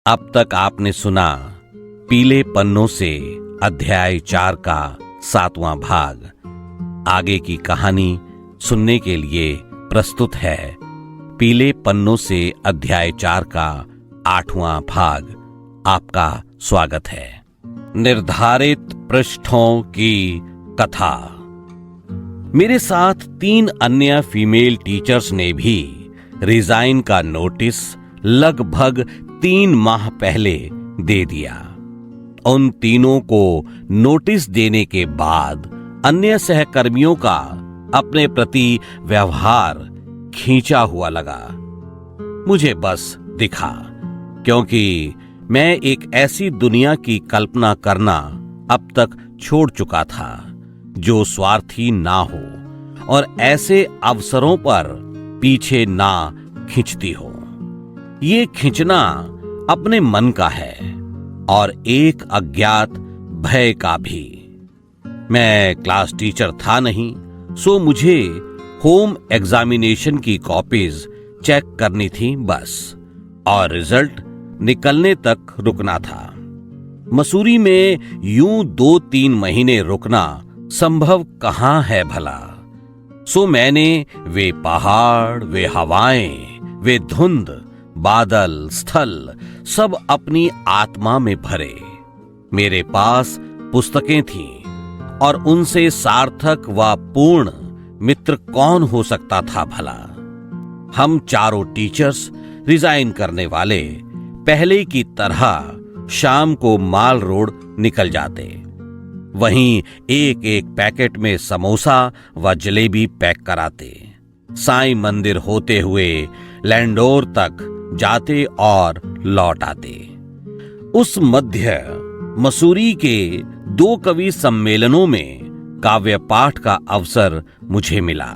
अब तक आपने सुना पीले पन्नों से अध्याय 4 का 7वां भाग। आगे की कहानी सुनने के लिए प्रस्तुत है पीले पन्नों से अध्याय 4 का 8वां भाग। आपका स्वागत है। निर्धारित पृष्ठों की कथा। मेरे साथ 3 अन्य फीमेल टीचर्स ने भी रिजाइन का नोटिस लगभग 3 माह पहले दे दिया। उन तीनों को नोटिस देने के बाद अन्य सहकर्मियों का अपने प्रति व्यवहार खींचा हुआ लगा। मुझे बस दिखा, क्योंकि मैं एक ऐसी दुनिया की कल्पना करना अब तक छोड़ चुका था जो स्वार्थी ना हो और ऐसे अवसरों पर पीछे ना खींचती हो। ये खींचना अपने मन का है और एक अज्ञात भय का भी। मैं क्लास टीचर था नहीं, सो मुझे होम एग्जामिनेशन की कॉपीज चेक करनी थी बस, और रिजल्ट निकलने तक रुकना था। मसूरी में यूं 2-3 महीने रुकना संभव कहां है भला। सो मैंने वे पहाड़, वे हवाएं, वे धुंध, बादल, स्थल सब अपनी आत्मा में भरे। मेरे पास पुस्तकें थीं और उनसे सार्थक व पूर्ण मित्र कौन हो सकता था भला। हम चारों टीचर्स रिजाइन करने वाले पहले की तरह शाम को माल रोड निकल जाते। वहीं एक एक पैकेट में समोसा व जलेबी पैक कराते। साईं मंदिर होते हुए लैंडोर तक जाते और लौट आते। उस मध्य मसूरी के 2 कवि सम्मेलनों में काव्य पाठ का अवसर मुझे मिला।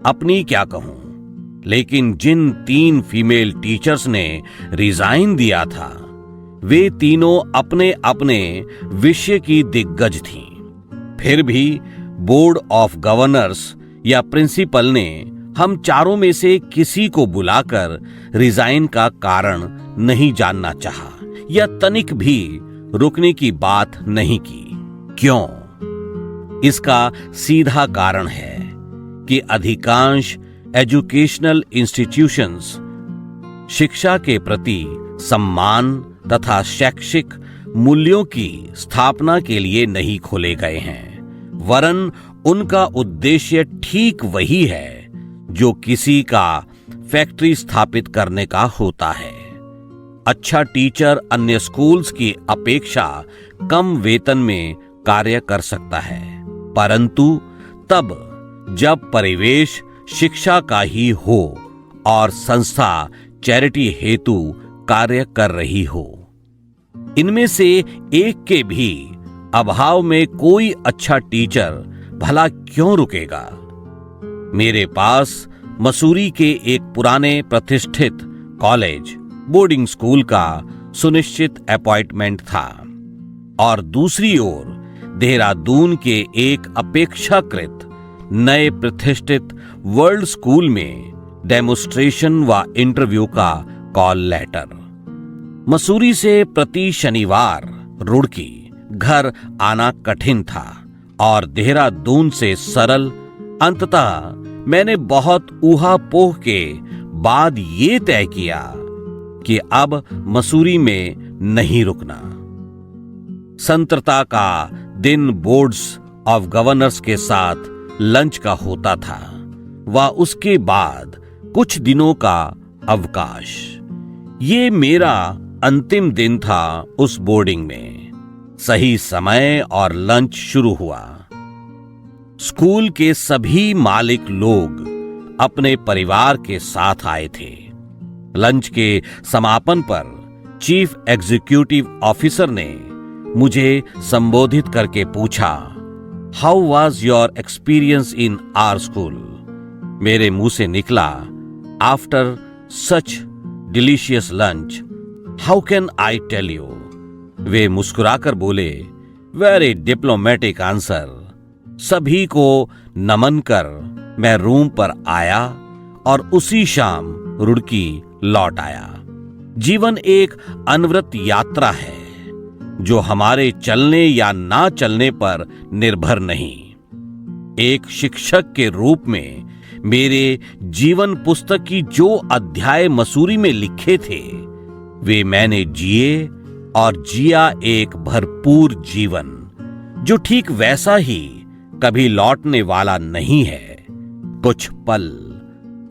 अपनी क्या कहूं, लेकिन जिन 3 फीमेल टीचर्स ने रिजाइन दिया था, वे तीनों अपने अपने विषय की दिग्गज थीं। फिर भी बोर्ड ऑफ गवर्नर्स या प्रिंसिपल ने हम चारों में से किसी को बुलाकर रिजाइन का कारण नहीं जानना चाहा या तनिक भी रुकने की बात नहीं की। क्यों? इसका सीधा कारण है कि अधिकांश एजुकेशनल इंस्टीट्यूशंस शिक्षा के प्रति सम्मान तथा शैक्षिक मूल्यों की स्थापना के लिए नहीं खोले गए हैं, वरन उनका उद्देश्य ठीक वही है जो किसी का फैक्ट्री स्थापित करने का होता है। अच्छा टीचर अन्य स्कूल्स की अपेक्षा कम वेतन में कार्य कर सकता है, परंतु तब जब परिवेश शिक्षा का ही हो और संस्था चैरिटी हेतु कार्य कर रही हो। इनमें से एक के भी अभाव में कोई अच्छा टीचर भला क्यों रुकेगा। मेरे पास मसूरी के एक पुराने प्रतिष्ठित कॉलेज बोर्डिंग स्कूल का सुनिश्चित अपॉइंटमेंट था और दूसरी ओर देहरादून के एक अपेक्षाकृत नए प्रतिष्ठित वर्ल्ड स्कूल में डेमोस्ट्रेशन व इंटरव्यू का कॉल लेटर। मसूरी से प्रति शनिवार रुड़की घर आना कठिन था और देहरादून से सरल। अंततः मैंने बहुत ऊहापोह के बाद ये तय किया कि अब मसूरी में नहीं रुकना। संत्रता का दिन बोर्ड्स ऑफ गवर्नर्स के साथ लंच का होता था व उसके बाद कुछ दिनों का अवकाश। ये मेरा अंतिम दिन था उस बोर्डिंग में। सही समय और लंच शुरू हुआ। स्कूल के सभी मालिक लोग अपने परिवार के साथ आए थे। लंच के समापन पर चीफ एग्जीक्यूटिव ऑफिसर ने मुझे संबोधित करके पूछा, how was your experience in our school. मेरे मुंह से निकला, after such delicious lunch how can I tell you. वे मुस्कुराकर बोले, वेरी डिप्लोमेटिक आंसर। सभी को नमन कर मैं रूम पर आया और उसी शाम रुड़की लौट आया। जीवन एक अनवरत यात्रा है जो हमारे चलने या ना चलने पर निर्भर नहीं। एक शिक्षक के रूप में मेरे जीवन पुस्तक की जो अध्याय मसूरी में लिखे थे वे मैंने जिए और जिया एक भरपूर जीवन जो ठीक वैसा ही कभी लौटने वाला नहीं है। कुछ पल,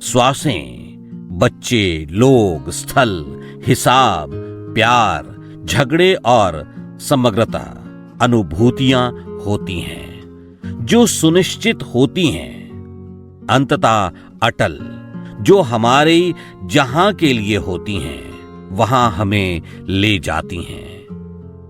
श्वासें, बच्चे, लोग, स्थल, हिसाब, प्यार, झगड़े और समग्रता अनुभूतियां होती हैं जो सुनिश्चित होती हैं, अंततः अटल, जो हमारे जहां के लिए होती हैं वहां हमें ले जाती हैं।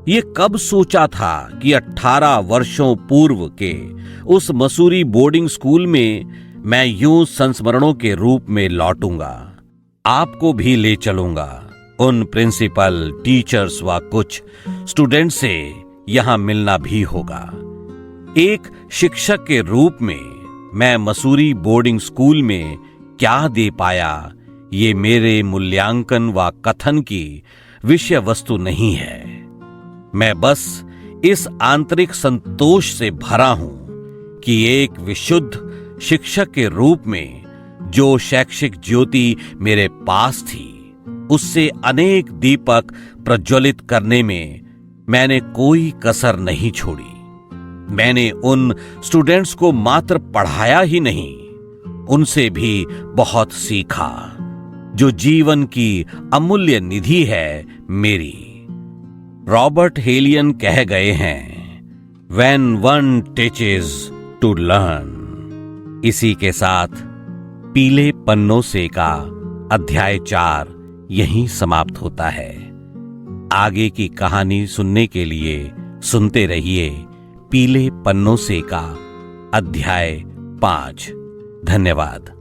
ये कब सोचा था कि 18 वर्षों पूर्व के उस मसूरी बोर्डिंग स्कूल में मैं यूं संस्मरणों के रूप में लौटूंगा। आपको भी ले चलूंगा, उन प्रिंसिपल, टीचर्स व कुछ स्टूडेंट से यहां मिलना भी होगा। एक शिक्षक के रूप में मैं मसूरी बोर्डिंग स्कूल में क्या दे पाया ये मेरे मूल्यांकन व कथन की विषय वस्तु नहीं है। मैं बस इस आंतरिक संतोष से भरा हूं कि एक विशुद्ध शिक्षक के रूप में जो शैक्षिक ज्योति मेरे पास थी उससे अनेक दीपक प्रज्वलित करने में मैंने कोई कसर नहीं छोड़ी। मैंने उन स्टूडेंट्स को मात्र पढ़ाया ही नहीं, उनसे भी बहुत सीखा जो जीवन की अमूल्य निधि है मेरी। रॉबर्ट हेलियन कह गए हैं, When one teaches to learn। इसी के साथ पीले पन्नों से का अध्याय 4 यहीं समाप्त होता है। आगे की कहानी सुनने के लिए सुनते रहिए पीले पन्नों से का अध्याय 5। धन्यवाद।